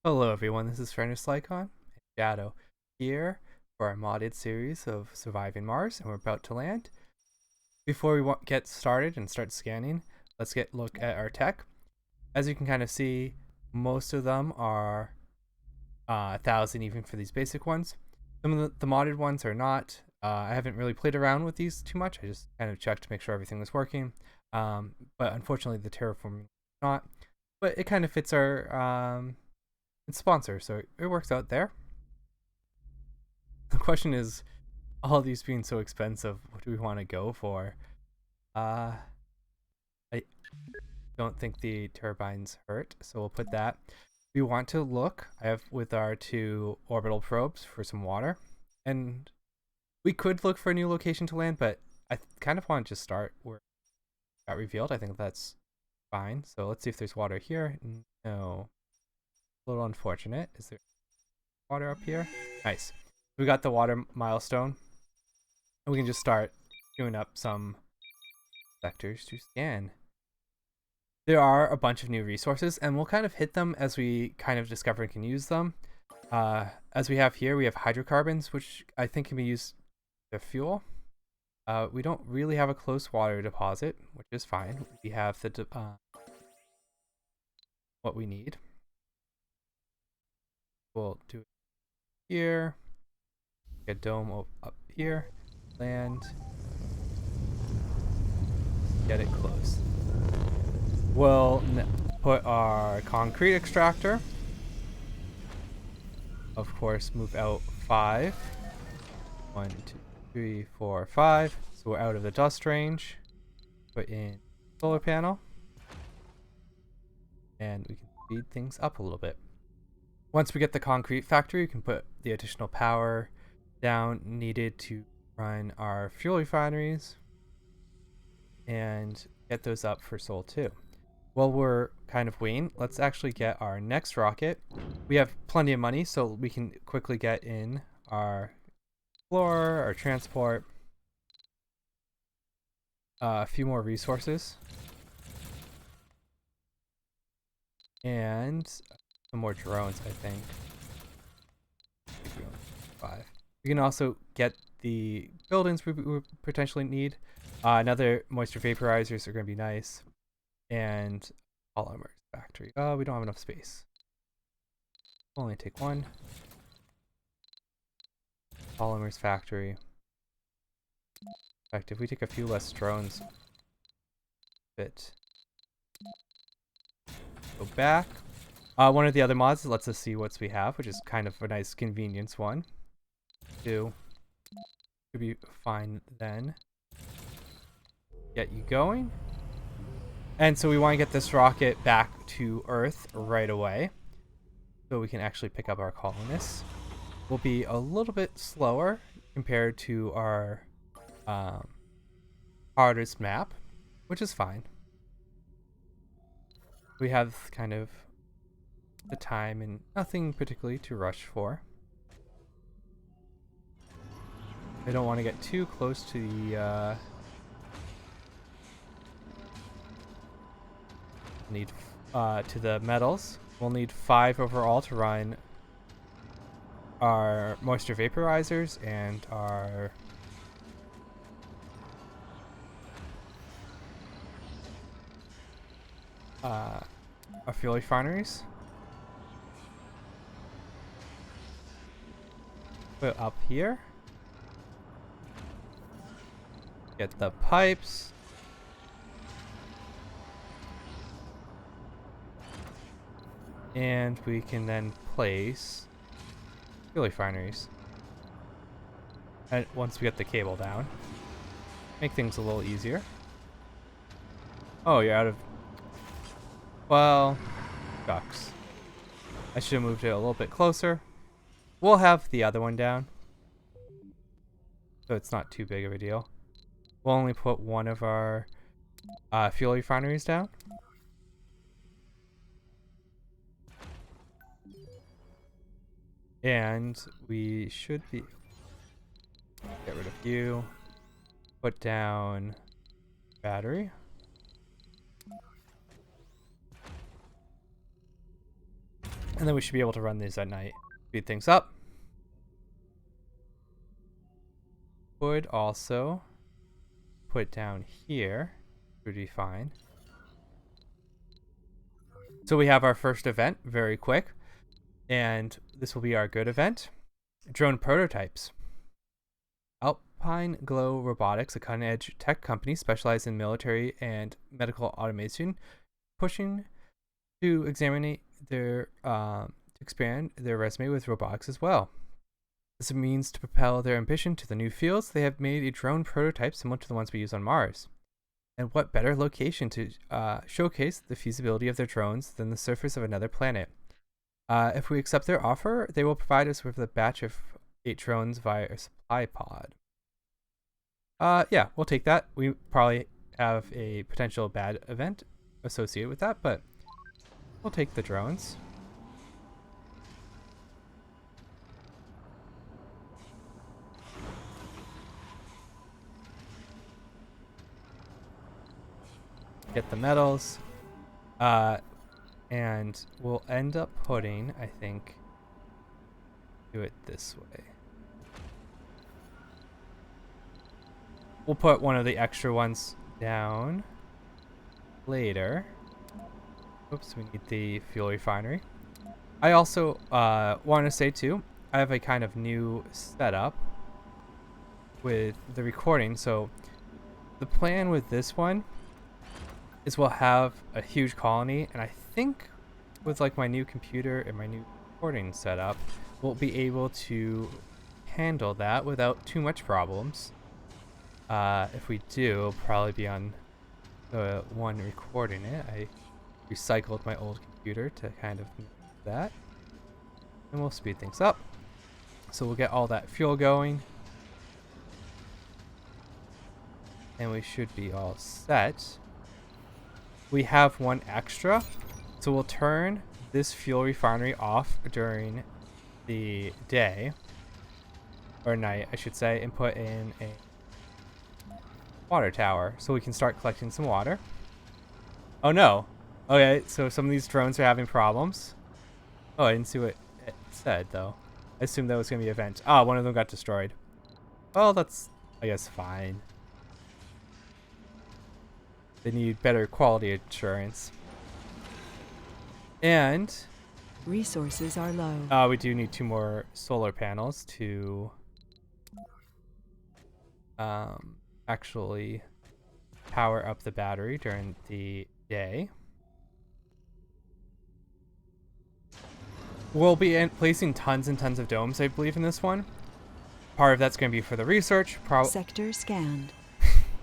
Hello everyone, this is Furnace Lycon and Shadow here for our modded series of Surviving Mars, and we're about to land. Before we get started and start scanning, let's look at our tech. As you can kind of see, most of them are 1,000 even for these basic ones. Some of the modded ones are not. I haven't really played around with these too much. I just kind of checked to make sure everything was working. But unfortunately the terraforming is not. But it kind of fits our sponsor, so it works out there. The question is, all these being so expensive, what do we want to go for? I don't think the turbines hurt, so we'll put that. We want to look, I have with our 2 orbital probes for some water, and we could look for a new location to land, but I kind of want to just start where it got revealed. I think that's fine. So let's see if there's water here. No. A little unfortunate. Is there water up here? Nice. We got the water milestone, and we can just start doing up some sectors to scan. There are a bunch of new resources, and we'll kind of hit them as we kind of discover and can use them. As we have here, we have hydrocarbons, which I think can be used to fuel. We don't really have a close water deposit, which is fine. We have the what we need. We'll do it here. A dome up here. Land. Get it close. We'll put our concrete extractor. Of course, move out 5. 1, 2, 3, 4, 5. So we're out of the dust range. Put in solar panel. And we can speed things up a little bit. Once we get the concrete factory, we can put the additional power down needed to run our fuel refineries and get those up for Sol 2. While we're kind of waiting, let's actually get our next rocket. We have plenty of money, so we can quickly get in our explorer, our transport, a few more resources, and some more drones, I think. 5. We can also get the buildings we potentially need. Another moisture vaporizers are going to be nice. And polymers factory. We don't have enough space. We'll only take 1. Polymers factory. In fact, if we take a few less drones, go back. One of the other mods lets us see what we have, which is kind of a nice convenience one. 2 should be fine then. Get you going. And so we want to get this rocket back to Earth right away, so we can actually pick up our colonists. We'll be a little bit slower compared to our hardest map, which is fine. We have kind of the time and nothing particularly to rush for. I don't want to get too close to the to the metals. We'll need 5 overall to run our moisture vaporizers and our fuel refineries. Put up here. Get the pipes. And we can then place fuel refineries. And once we get the cable down, make things a little easier. Oh, you're out of... Well, shucks. I should have moved it a little bit closer. We'll have the other one down, so it's not too big of a deal. We'll only put one of our fuel refineries down. And we should be... Get rid of you. Put down battery. And then we should be able to run these at night. Speed things up. Would also put down here. Would be fine. So we have our first event, very quick. And this will be our good event. Drone prototypes. Alpine Glow Robotics, a cutting-edge tech company specialized in military and medical automation, pushing to examine their to expand their resume with robotics as well. This means to propel their ambition to the new fields. They have made a drone prototype similar to the ones we use on Mars. And what better location to showcase the feasibility of their drones than the surface of another planet? If we accept their offer, they will provide us with a batch of 8 drones via a supply pod. Yeah, we'll take that. We probably have a potential bad event associated with that, but we'll take the drones. Get the metals. And we'll end up putting, I think, do it this way. We'll put one of the extra ones down later. Oops, we need the fuel refinery. I also want to say too, I have a kind of new setup with the recording. So the plan with this one is we'll have a huge colony, and I think with like my new computer and my new recording setup, we'll be able to handle that without too much problems. If we do, it'll probably be on the one recording it. I recycled my old computer to kind of do that, and we'll speed things up. So we'll get all that fuel going, and we should be all set. We have one extra, so we'll turn this fuel refinery off during the day, or night I should say, and put in a water tower so we can start collecting some water. Oh no. Okay, so some of these drones are having problems. Oh, I didn't see what it said though. I assumed that was going to be an event. Ah, one of them got destroyed. Well, that's, I guess, fine. They need better quality assurance. And resources are low. We do need 2 more solar panels to actually power up the battery during the day. We'll be placing tons and tons of domes, I believe, in this one. Part of that's going to be for the research. Sector scanned.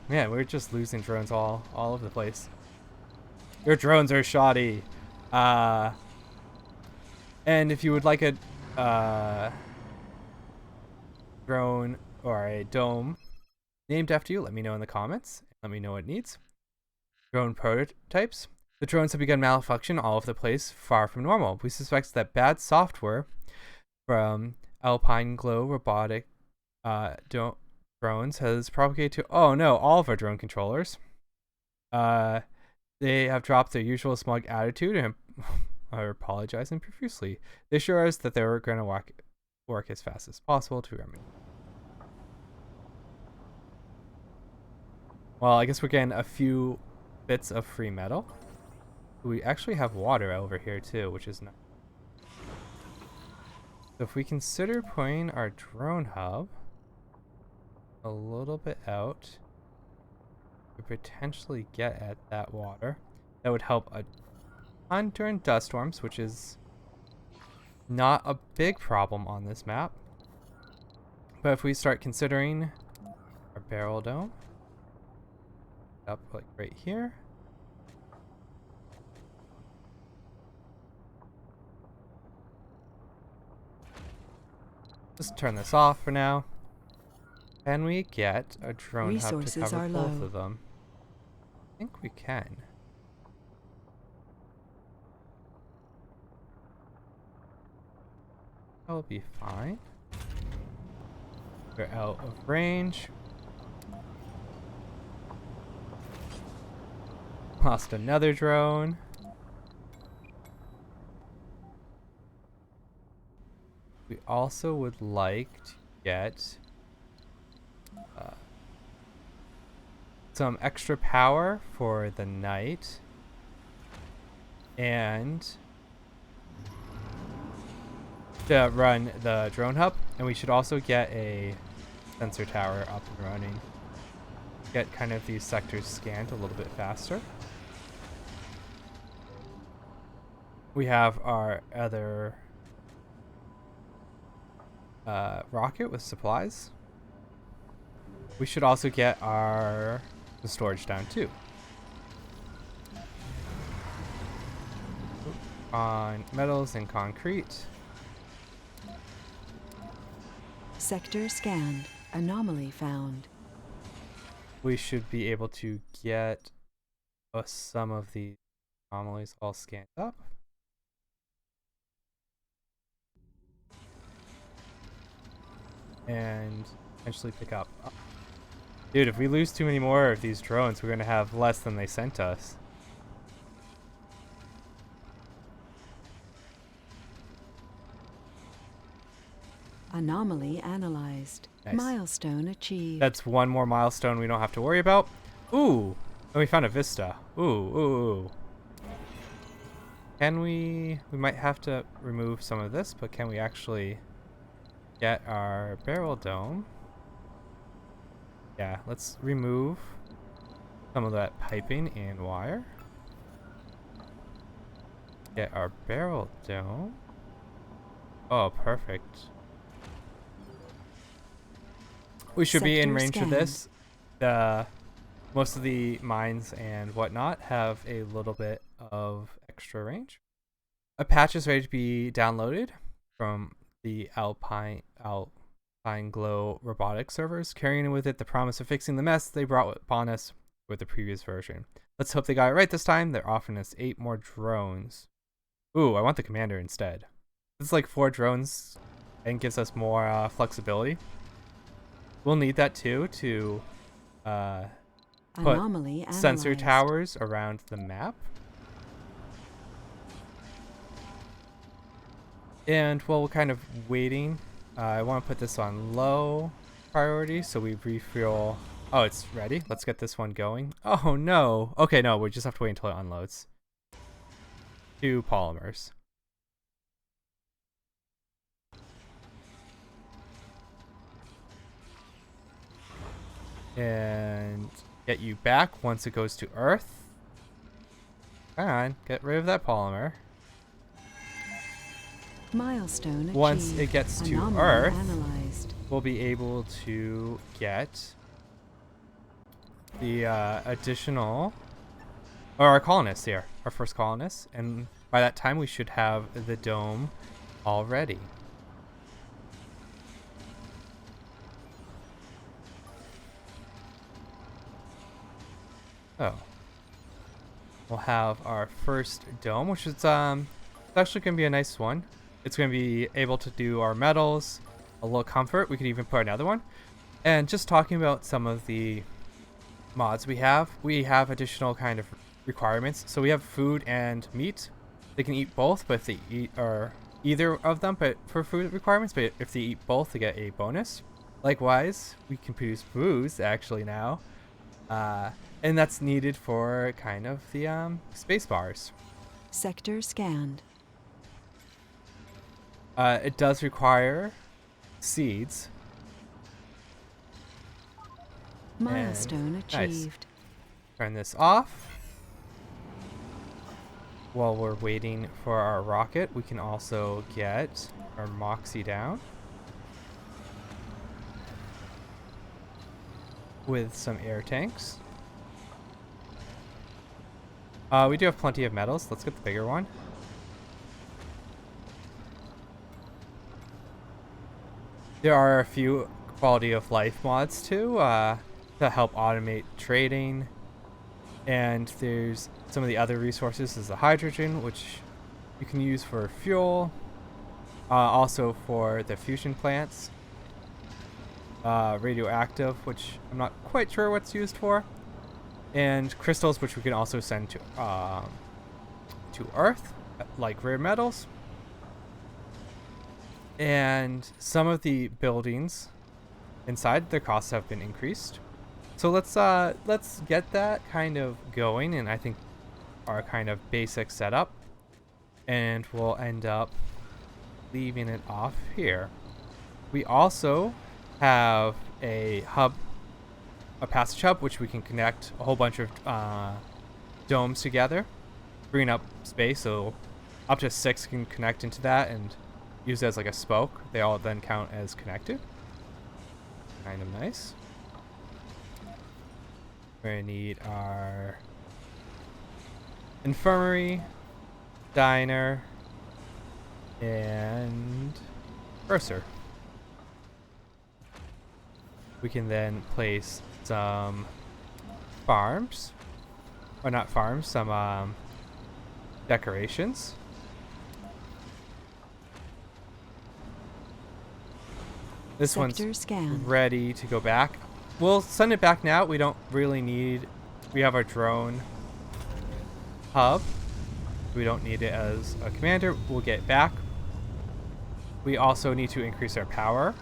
Man, we're just losing drones all over the place. Your drones are shoddy. And if you would like a drone or a dome named after you, let me know in the comments. Let me know what it needs. Drone prototypes. The drones have begun malfunction all over the place, far from normal. We suspect that bad software from Alpine Glow Robotic drones has propagated to, oh no, all of our drone controllers. They have dropped their usual smug attitude and are apologizing profusely. They assure us that they were going to work as fast as possible to remedy. Well, I guess we're getting a few bits of free metal. We actually have water over here too, which is nice. So if we consider putting our drone hub a little bit out to potentially get at that water, that would help a ton during dust storms, which is not a big problem on this map. But if we start considering our barrel dome up like right here, just turn this off for now. Can we get a drone hub to cover both of them? I think we can. That'll be fine. We're out of range. Lost another drone. we also would like to get some extra power for the night, and to run the drone hub, and we should also get a sensor tower up and running. Get kind of these sectors scanned a little bit faster. We have our other rocket with supplies. We should also get our storage down too. On metals and concrete. Sector scanned. Anomaly found. We should be able to get some of the anomalies all scanned up. And eventually pick up. Dude, if we lose too many more of these drones, we're going to have less than they sent us. Anomaly analyzed. Nice. Milestone achieved. That's one more milestone we don't have to worry about. Ooh, and we found a vista. Ooh. Can we might have to remove some of this, but can we actually get our barrel dome? Yeah, let's remove some of that piping and wire. Get our barrel dome. Oh, perfect. We should be in range of this. Most of the mines and whatnot have a little bit of extra range. A patch is ready to be downloaded from the Alpine Glow robotics servers, carrying with it the promise of fixing the mess they brought upon us with the previous version. Let's hope they got it right this time. They're offering us 8 more drones. Ooh, I want the commander instead. It's like 4 drones and gives us more flexibility. We'll need that too to put sensor towers around the map. And while we're kind of waiting, I want to put this on low priority so we refuel. Oh, it's ready. Let's get this one going. Oh no. Okay, no, we just have to wait until it unloads. 2 polymers. And get you back once it goes to Earth. Come on, get rid of that polymer. Milestone achieved. Once it gets to Earth, we'll be able to get the additional, or our colonists here, our first colonists, and by that time we should have the dome all ready. Oh, we'll have our first dome, which is actually going to be a nice one. It's going to be able to do our metals, a little comfort. We could even put another one. And just talking about some of the mods we have additional kind of requirements. So we have food and meat. They can eat both, but if they eat or either of them, but for food requirements, but if they eat both, they get a bonus. Likewise, we can produce booze actually now. And that's needed for kind of the space bars. Sector scanned. It does require seeds. Milestone achieved. Nice. Turn this off. While we're waiting for our rocket, we can also get our Moxie down with some air tanks. We do have plenty of metals. Let's get the bigger one. There are a few quality of life mods too to help automate trading. And there's some of the other resources is the hydrogen, which you can use for fuel. Also for the fusion plants. Radioactive, which I'm not quite sure what's used for. And crystals, which we can also send to Earth, like rare metals. And some of the buildings inside, their costs have been increased. So let's get that kind of going, and I think our kind of basic setup, and we'll end up leaving it off here. We also have a hub, a passage hub, which we can connect a whole bunch of domes together, freeing up space, so up to 6 can connect into that and use it as like a spoke. They all then count as connected. Kind of nice. We're gonna need our infirmary, diner, and cursor. We can then place some farms, or not farms, some decorations. This one's ready to go back. We'll send it back now. We don't really need... We have our drone hub. We don't need it as a commander. We'll get it back. We also need to increase our power.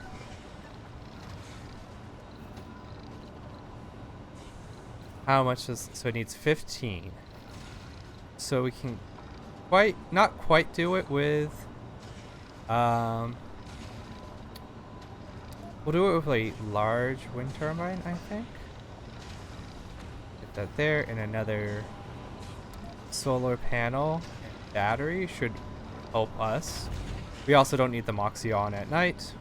How much does... So it needs 15. So we can not quite do it with... We'll do it with a large wind turbine, I think. Get that there, and another solar panel and battery should help us. We also don't need the Moxie on at night.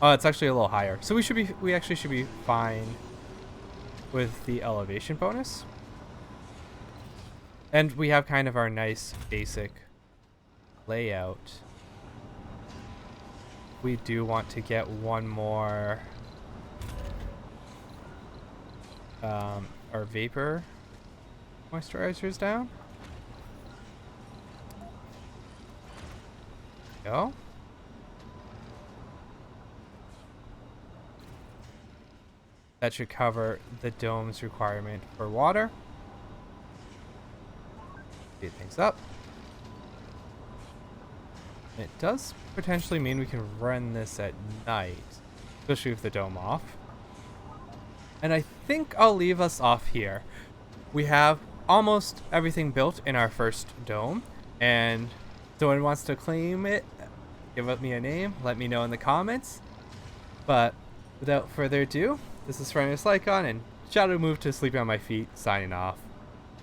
Oh, it's actually a little higher. So we actually should be fine with the elevation bonus. And we have kind of our nice basic layout. We do want to get one more our vapor moisturizers down. Go. That should cover the dome's requirement for water. Speed things up. It does potentially mean we can run this at night, especially with the dome off. And I think I'll leave us off here. We have almost everything built in our first dome, and if someone wants to claim it, give me a name, let me know in the comments. But without further ado, this is Francis Lycon, and Shadow moved to sleeping on my feet, signing off.